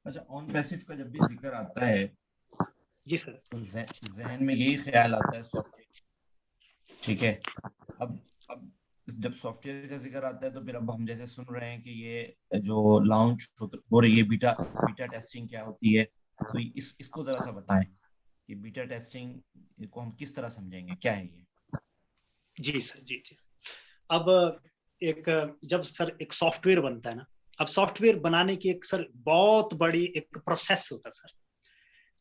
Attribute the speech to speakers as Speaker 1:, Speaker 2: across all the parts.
Speaker 1: अच्छा, on passive का जब भी जिक्र आता है
Speaker 2: जी सर।
Speaker 1: तो जहन में यही ख्याल आता है सॉफ्टवेयर। ठीक है। अब जब सॉफ्टवेयर का जिक्र आता है तो फिर अब हम जैसे सुन रहे हैं कि ये जो लॉन्च हो रही है, बीटा बीटा टेस्टिंग क्या होती है, तो इसको जरा सा बताएं कि बीटा टेस्टिंग को हम किस तरह समझेंगे, क्या है ये।
Speaker 2: जी सर, जी जी। अब एक जब सर एक सॉफ्टवेयर बनता है ना, अब सॉफ्टवेयर बनाने की एक सर बहुत बड़ी एक प्रोसेस होता है सर।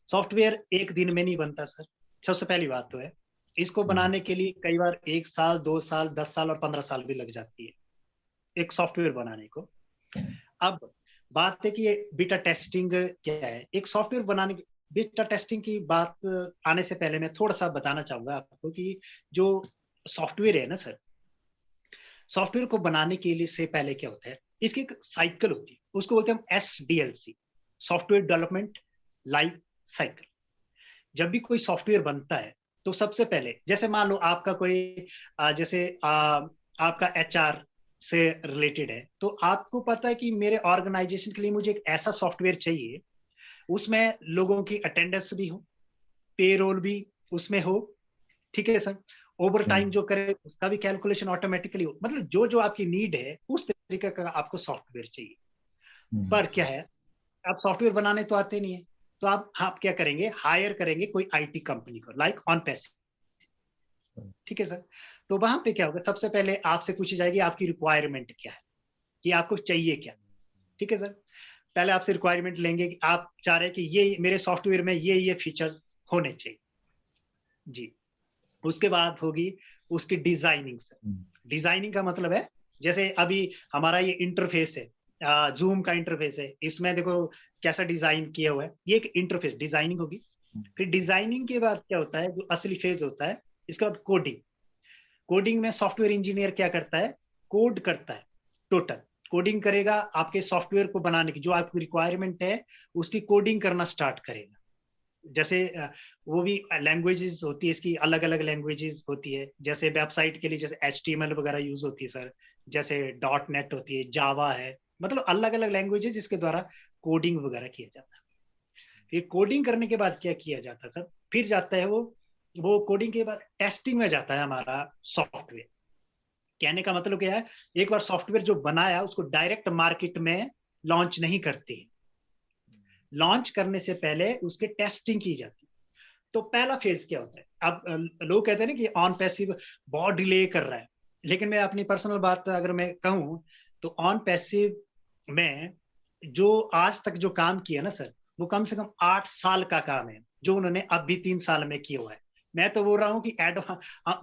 Speaker 2: सॉफ्टवेयर एक दिन में नहीं बनता सर, सबसे पहली बात तो है। इसको बनाने के लिए कई बार 1 साल, 2 साल, 10 साल और 15 साल भी लग जाती है एक सॉफ्टवेयर बनाने को। अब बात है कि ये बीटा टेस्टिंग क्या है, एक सॉफ्टवेयर बनाने की बीटा टेस्टिंग की बात आने से पहले मैं थोड़ा सा बताना चाहूंगा आपको कि जो सॉफ्टवेयर है ना सर, सॉफ्टवेयर को बनाने के लिए से पहले क्या होता है, इसकी एक साइकिल होती है, उसको बोलते हैं हम SDLC, software development life cycle. जब भी कोई सॉफ्टवेयर बनता है तो सबसे पहले जैसे मान लो आपका कोई जैसे आपका HR से रिलेटेड है, तो आपको पता है कि मेरे ऑर्गेनाइजेशन के लिए मुझे एक ऐसा सॉफ्टवेयर चाहिए, उसमें लोगों की अटेंडेंस भी हो, पेरोल भी उसमें हो, ठीक है सर, ओवर टाइम जो करे उसका भी कैलकुलेशन ऑटोमेटिकली हो, मतलब जो जो आपकी नीड है उस तरीके का आपको सॉफ्टवेयर चाहिए। पर क्या है, आप सॉफ्टवेयर बनाने तो आते नहीं है, तो आप क्या करेंगे, हायर करेंगे कोई IT कंपनी को, लाइक ऑन पैसिव। ठीक है सर। तो वहां पे क्या होगा, सबसे पहले आपसे पूछी जाएगी आपकी रिक्वायरमेंट क्या है, कि आपको चाहिए क्या। ठीक है सर। पहले आपसे रिक्वायरमेंट लेंगे कि आप चाह रहे हैं कि ये मेरे सॉफ्टवेयर में ये फीचर्स होने चाहिए। जी। उसके बाद होगी उसकी डिजाइनिंग सर। डिजाइनिंग का मतलब है, जैसे अभी हमारा ये इंटरफेस है, जूम का इंटरफेस है, इसमें देखो कैसा डिजाइन किया हुआ है, ये एक इंटरफेस डिजाइनिंग होगी। फिर डिजाइनिंग के बाद क्या होता है, जो असली फेज होता है, इसके बाद कोडिंग। कोडिंग में सॉफ्टवेयर इंजीनियर क्या करता है, कोड करता है, टोटल कोडिंग करेगा, आपके सॉफ्टवेयर को बनाने की जो आपकी रिक्वायरमेंट है उसकी कोडिंग करना स्टार्ट करेगा। जैसे वो भी लैंग्वेजेस होती है, इसकी अलग अलग लैंग्वेजेस होती है, जैसे वेबसाइट के लिए जैसे HTML वगैरह यूज होती है सर, जैसे .NET होती है, जावा है, मतलब अलग अलग लैंग्वेजेस जिसके द्वारा कोडिंग वगैरह किया जाता है। फिर कोडिंग करने के बाद क्या किया जाता है सर, फिर जाता है वो कोडिंग के बाद टेस्टिंग में जाता है हमारा सॉफ्टवेयर। कहने का मतलब क्या है, एक बार सॉफ्टवेयर जो बनाया उसको डायरेक्ट मार्केट में लॉन्च नहीं करते, लॉन्च करने से पहले उसके टेस्टिंग की जाती है। तो पहला फेज क्या होता है, अब लोग कहते हैं ना कि ऑन पैसिव बहुत डिले कर रहा है, लेकिन मैं अपनी पर्सनल बात अगर मैं कहूं तो ऑन पैसिव में जो आज तक जो काम किया ना सर, वो कम से कम 8 साल का काम है, जो उन्होंने अब भी 3 साल में किया हुआ है। मैं तो बोल रहा हूँ कि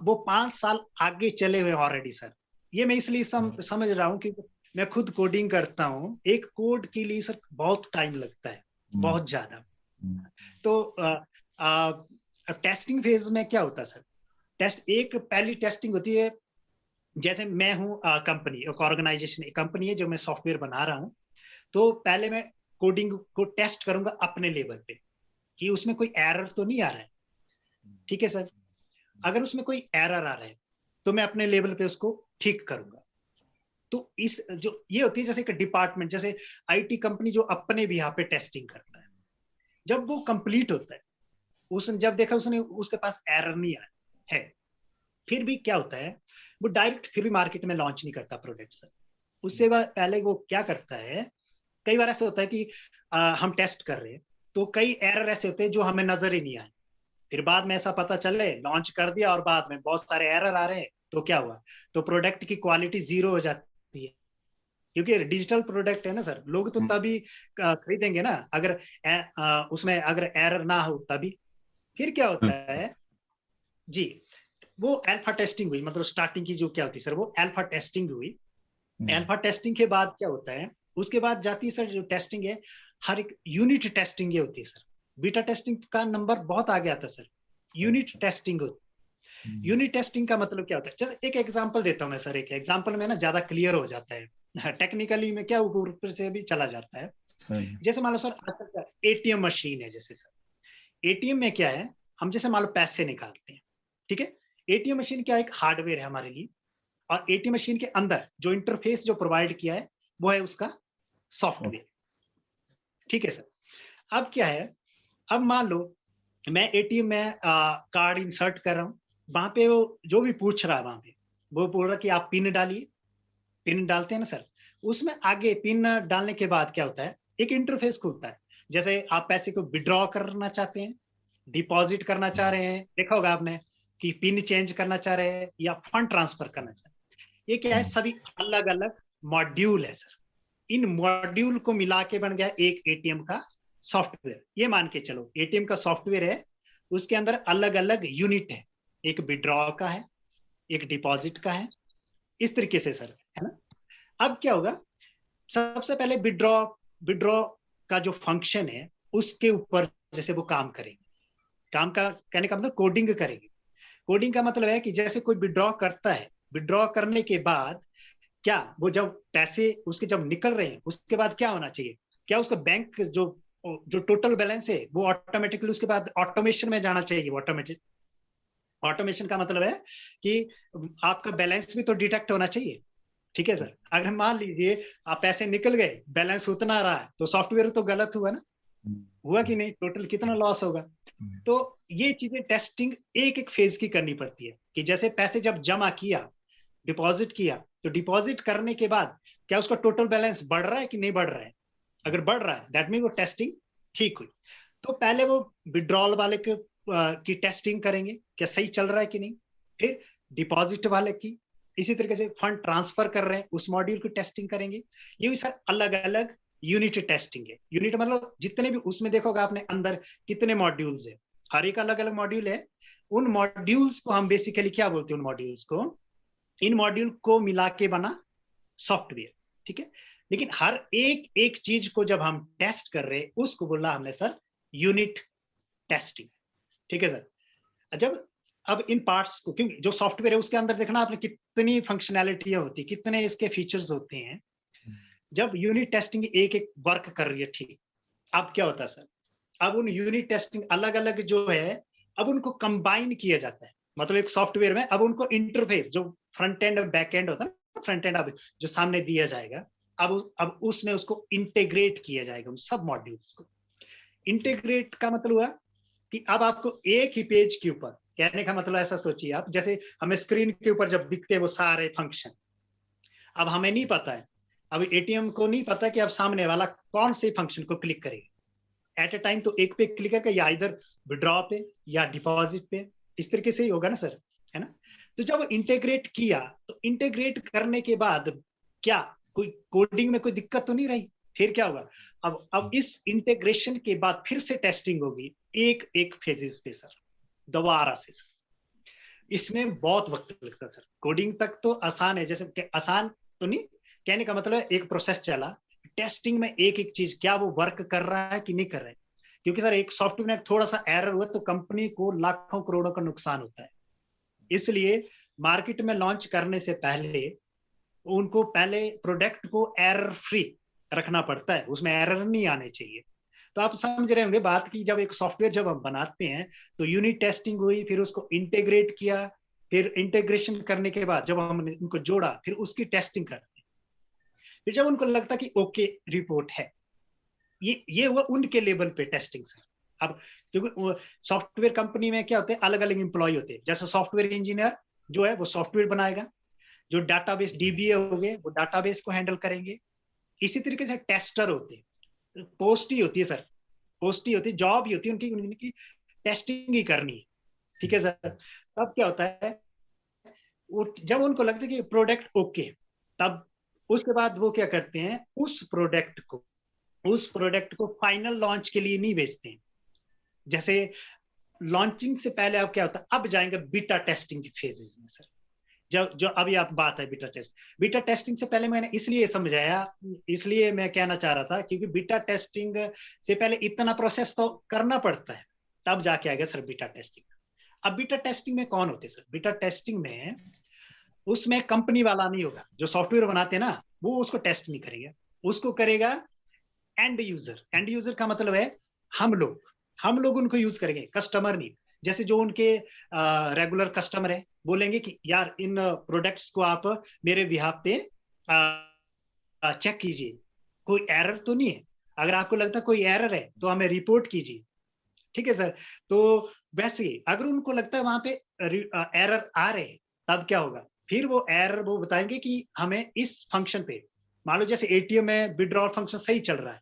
Speaker 2: वो 5 साल आगे चले हुए ऑलरेडी सर। ये मैं इसलिए समझ रहा हूँ कि मैं खुद कोडिंग करता हूँ, एक कोड के लिए सर बहुत टाइम लगता है, बहुत ज्यादा। तो टेस्टिंग फेज में क्या होता है सर, एक पहली टेस्टिंग होती है, जैसे मैं हूँ कंपनी, एक ऑर्गेनाइजेशन, एक कंपनी है जो मैं सॉफ्टवेयर बना रहा हूँ, तो पहले मैं कोडिंग को टेस्ट करूंगा अपने लेवल पे कि उसमें कोई एरर तो नहीं आ रहा है। ठीक है सर। अगर उसमें कोई एरर आ रहा है तो मैं अपने लेवल पे उसको ठीक करूंगा। तो इस जो ये होती है जैसे एक डिपार्टमेंट, जैसे IT कंपनी जो अपने भी यहाँ पे टेस्टिंग करता है, जब वो कंप्लीट होता है, उसने जब देखा उसने उसके पास एरर नहीं आया है, फिर भी क्या होता है, वो डायरेक्ट फिर भी मार्केट में लॉन्च नहीं करता प्रोडक्ट सर। उससे पहले वो क्या करता है, कई बार ऐसा होता है कि हम टेस्ट कर रहे हैं तो कई एरर ऐसे होते हैं जो हमें नजर ही नहीं आए, फिर बाद में ऐसा पता चले लॉन्च कर दिया और बाद में बहुत सारे एरर आ रहे हैं, तो क्या हुआ, तो प्रोडक्ट की क्वालिटी जीरो हो जाती है। क्योंकि डिजिटल प्रोडक्ट है ना सर, लोग तो तभी खरीदेंगे ना अगर उसमें अगर एरर ना हो तभी। फिर क्या होता है जी, वो अल्फा टेस्टिंग हुई, मतलब स्टार्टिंग की जो क्या होती है सर, वो अल्फा टेस्टिंग हुई। अल्फा टेस्टिंग के बाद क्या होता है, उसके बाद जाती है सर जो टेस्टिंग है, हर एक यूनिट टेस्टिंग ये होती है सर। बीटा टेस्टिंग का नंबर बहुत आगे आता है सर, यूनिट टेस्टिंग होती है। यूनिट टेस्टिंग का मतलब क्या होता है, चलो एक एग्जांपल देता हूँ मैं सर, एक एग्जांपल में ना ज्यादा क्लियर हो जाता है, टेक्निकली में क्या ऊपर से भी चला जाता है। जैसे मान लो सर आजकल ATM मशीन है, जैसे सर ATM में क्या है, हम जैसे मान लो पैसे निकालते हैं, ठीक है, ATM मशीन क्या एक हार्डवेयर है हमारे लिए, और ATM मशीन के अंदर जो इंटरफेस जो प्रोवाइड किया है वो है उसका सॉफ्टवेयर। ठीक है सर। अब क्या है, अब मान लो मैं एटीएम में कार्ड इंसर्ट कर रहा हूँ, वहां पे वो जो भी पूछ रहा है वहां पे, वो बोल रहा है कि आप पिन डालिए, पिन डालते हैं ना सर, उसमें आगे पिन डालने के बाद क्या होता है, एक इंटरफेस खुलता है। जैसे आप पैसे को विड्रॉ करना चाहते हैं, डिपॉजिट करना चाह रहे हैं, देखा होगा आपने कि पिन चेंज करना चाह रहे हैं या फंड ट्रांसफर करना चाह रहे हैं, ये क्या है, सभी अलग अलग मॉड्यूल है सर। इन मॉड्यूल को मिला के बन गया एक एटीएम का सॉफ्टवेयर। ये मान के चलो एटीएम का सॉफ्टवेयर है, उसके अंदर अलग अलग यूनिट है, एक विड्रॉ का है, एक डिपॉजिट का है, इस तरीके से सर, है ना। अब क्या होगा, सबसे पहले विड्रॉ विड्रॉ का जो फंक्शन है उसके ऊपर जैसे वो काम करेंगे, काम का कहने का मतलब कोडिंग करेंगे। कोडिंग का मतलब है कि जैसे कोई विड्रॉ करता है, विड्रॉ करने के बाद क्या वो जब पैसे उसके जब निकल रहे हैं उसके बाद क्या होना चाहिए, क्या उसका बैंक जो जो टोटल बैलेंस है वो ऑटोमेटिकली उसके बाद ऑटोमेशन में जाना चाहिए। ऑटोमेटिक ऑटोमेशन का मतलब है कि आपका बैलेंस भी तो डिटेक्ट होना चाहिए, ठीक है सर। अगर मान लीजिए आप पैसे निकल गए, बैलेंस उतना रहा है, तो सॉफ्टवेयर तो गलत हुआ ना, हुआ कि नहीं, टोटल कितना लॉस होगा। तो ये चीजें टेस्टिंग एक एक फेज की करनी पड़ती है कि जैसे पैसे जब जमा किया, डिपॉजिट किया, तो डिपॉजिट करने के बाद क्या उसका टोटल बैलेंस बढ़ रहा है कि नहीं बढ़ रहा है। अगर बढ़ रहा है दैट मीन वो टेस्टिंग ठीक हुई। तो पहले वो विड्रॉल वाले की टेस्टिंग करेंगे, क्या सही चल रहा है कि नहीं। फिर डिपॉजिट वाले की, इसी तरीके से फंड ट्रांसफर कर रहे हैं उस मॉड्यूल की टेस्टिंग करेंगे। ये भी सर अलग अलग यूनिट टेस्टिंग है। यूनिट मतलब जितने भी उसमें देखोगे आपने अंदर कितने मॉड्यूल्स है, हर एक अलग अलग मॉड्यूल है। उन मॉड्यूल्स को हम बेसिकली क्या बोलते हैं, उन मॉड्यूल्स को, इन मॉड्यूल को मिला के बना सॉफ्टवेयर, ठीक है। लेकिन हर एक एक चीज को जब हम टेस्ट कर रहे हैं उसको बोला हमने सर यूनिट टेस्टिंग, ठीक है सर। जब अब इन पार्ट्स को, क्योंकि जो सॉफ्टवेयर है उसके अंदर देखना आपने कितनी फंक्शनैलिटी होती है, कितने इसके फीचर्स होते हैं। जब यूनिट टेस्टिंग एक एक वर्क कर रही है, ठीक, अब क्या होता है सर, अब उन यूनिट टेस्टिंग अलग अलग जो है, अब उनको कंबाइन किया जाता है। मतलब एक सॉफ्टवेयर में अब उनको इंटरफेस जो फ्रंट एंड और बैक एंड होता है ना, फ्रंट एंड अब जो सामने दिया जाएगा, अब उसमें उसको इंटीग्रेट किया जाएगा, उन सब मॉड्यूल्स को। इंटीग्रेट का मतलब हुआ कि अब आपको एक ही पेज के ऊपर, कहने का मतलब ऐसा सोचिए आप, जैसे हमें स्क्रीन के ऊपर जब दिखते हैं वो सारे फंक्शन, अब हमें नहीं पता है, अब एटीएम को नहीं पता कि अब सामने वाला कौन से फंक्शन को क्लिक करेगा एट ए टाइम, तो एक पे क्लिक करके या इधर विड्रॉ पे या डिपॉजिट पे, इस तरीके से ही होगा ना सर, है ना। तो जब इंटीग्रेट किया, तो इंटीग्रेट करने के बाद क्या कोई कोडिंग में कोई दिक्कत तो नहीं रही। फिर क्या होगा, अब इस इंटीग्रेशन के बाद फिर से टेस्टिंग होगी एक एक फेजेस पे सर, दोबारा से सर। इसमें बहुत वक्त लगता है सर। कोडिंग तक तो आसान है, जैसे आसान तो नहीं, कहने का मतलब है एक प्रोसेस चला, टेस्टिंग में एक एक चीज क्या वो वर्क कर रहा है कि नहीं कर रहा है। क्योंकि सर एक सॉफ्टवेयर में थोड़ा सा एरर हुआ तो कंपनी को लाखों करोड़ों का नुकसान होता है। इसलिए मार्केट में लॉन्च करने से पहले उनको पहले प्रोडक्ट को एरर फ्री रखना पड़ता है, उसमें एरर नहीं आने चाहिए। तो आप समझ रहे होंगे बात की, जब एक सॉफ्टवेयर जब हम बनाते हैं तो यूनिट टेस्टिंग हुई, फिर उसको इंटीग्रेट किया, फिर इंटीग्रेशन करने के बाद जब हमने उनको जोड़ा फिर उसकी टेस्टिंग करते हैं। फिर जब उनको लगता कि ओके रिपोर्ट है, ये हुआ उनके लेवल पे टेस्टिंग सर। अब क्योंकि सॉफ्टवेयर कंपनी में क्या होते हैं, अलग अलग एम्प्लॉय होते हैं। जैसे सॉफ्टवेयर इंजीनियर जो है वो सॉफ्टवेयर बनाएगा, जो डाटाबेस डीबीए हो गए वो डाटाबेस को हैंडल करेंगे। इसी तरीके से टेस्टर होते हैं, पोस्ट ही होती है सर, पोस्ट ही होती है, जॉब ही होती है उनकी टेस्टिंग ही करनी है, ठीक है सर। तब क्या होता है, जब उनको लगता है कि प्रोडक्ट ओके, तब उसके बाद वो क्या करते हैं, उस प्रोडक्ट को फाइनल लॉन्च के लिए नहीं भेजते हैं। जैसे लॉन्चिंग से पहले अब क्या होता है, अब जाएंगे बीटा टेस्टिंग की फेजेस में सर। जो अभी आप बात है बीटा टेस्टिंग से पहले मैंने इसलिए समझाया, इसलिए मैं कहना चाह रहा था क्योंकि बीटा टेस्टिंग से पहले इतना प्रोसेस तो करना पड़ता है, तब जाके आएगा सर बीटा टेस्टिंग। अब बीटा टेस्टिंग में कौन होते हैं सर, बीटा टेस्टिंग में उसमें कंपनी वाला नहीं होगा, जो सॉफ्टवेयर बनाते हैं ना वो उसको टेस्ट नहीं करेंगे, उसको करेगा एंड यूजर। एंड यूजर का मतलब है हम लोग उनको यूज करेंगे, कस्टमर नहीं। जैसे जो उनके रेगुलर कस्टमर है बोलेंगे कि यार इन प्रोडक्ट्स को आप मेरे बिहाफ पे चेक कीजिए, कोई एरर तो नहीं है। अगर आपको लगता है कोई एरर है तो हमें रिपोर्ट कीजिए, ठीक है सर। तो वैसे ही अगर उनको लगता है वहां पे एरर आ रहे हैं, तब क्या होगा, फिर वो एरर वो बताएंगे कि हमें इस फंक्शन पे, मान लो जैसे एटीएम में विड्रॉल फंक्शन सही चल रहा है,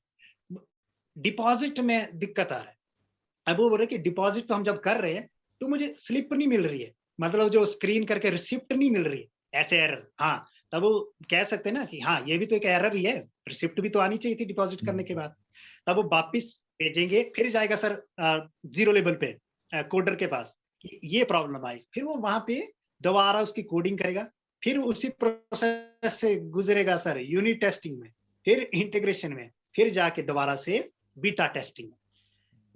Speaker 2: डिपॉजिट में दिक्कत आ रहा है। अब वो बोल रहे कि डिपॉजिट तो हम जब कर रहे हैं तो मुझे स्लिप नहीं मिल रही है, मतलब जो स्क्रीन करके रिसिप्ट नहीं मिल रही है, ऐसे एरर। हाँ, तब वो कह सकते हैं ना कि हाँ ये भी तो एक एरर ही है, रिसिप्ट भी तो आनी चाहिए थी डिपॉजिट करने के बाद। तब वो वापिस भेजेंगे, फिर जाएगा सर जीरो लेवल पे कोडर के पास कि ये प्रॉब्लम आई, फिर वो वहां पे दोबारा उसकी कोडिंग करेगा, फिर उसी प्रोसेस से गुजरेगा सर यूनिट टेस्टिंग में, फिर इंटीग्रेशन में, फिर जाके दोबारा से बीटा टेस्टिंग में।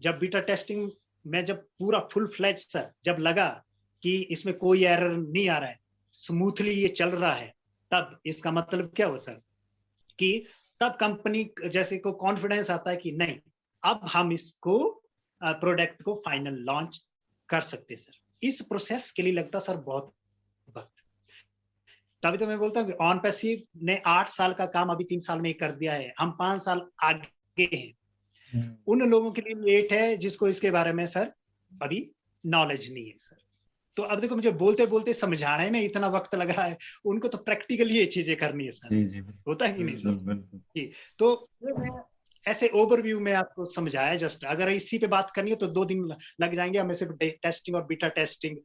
Speaker 2: जब बीटा टेस्टिंग में जब पूरा फुल फ्लैज सर जब लगा कि इसमें कोई एरर नहीं आ रहा है, स्मूथली ये चल रहा है, तब इसका मतलब क्या हो सर कि तब कंपनी जैसे को कॉन्फिडेंस आता है कि नहीं, अब हम इसको प्रोडक्ट को फाइनल लॉन्च कर सकते सर। इस प्रोसेस के लिए लगता सर बहुत वक्त। तभी तो मैं बोलता हूँ कि ऑन पैसिव ने 8 साल का काम अभी 3 साल में ही कर दिया है, हम 5 साल आगे हैं। उन लोगों के लिए लेट है जिसको इसके बारे में सर अभी नॉलेज नहीं है सर। तो अब देखो मुझे बोलते बोलते समझाने में इतना वक्त लग रहा है, उनको तो प्रैक्टिकली ये चीजें करनी है सर।
Speaker 1: जी जी,
Speaker 2: होता है कि नहीं सर?
Speaker 1: बिल्कुल।
Speaker 2: जी, तो मैं ऐसे ओवरव्यू में आपको समझाया जस्ट। अगर इसी पे बात करनी है तो 2 दिन लग जाएंगे हमें सिर्फ टेस्टिंग और बीटा टेस्टिंग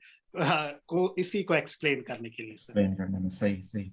Speaker 2: को इसी को एक्सप्लेन करने के लिए सर।
Speaker 1: एक्सप्लेन करने में, सही सही।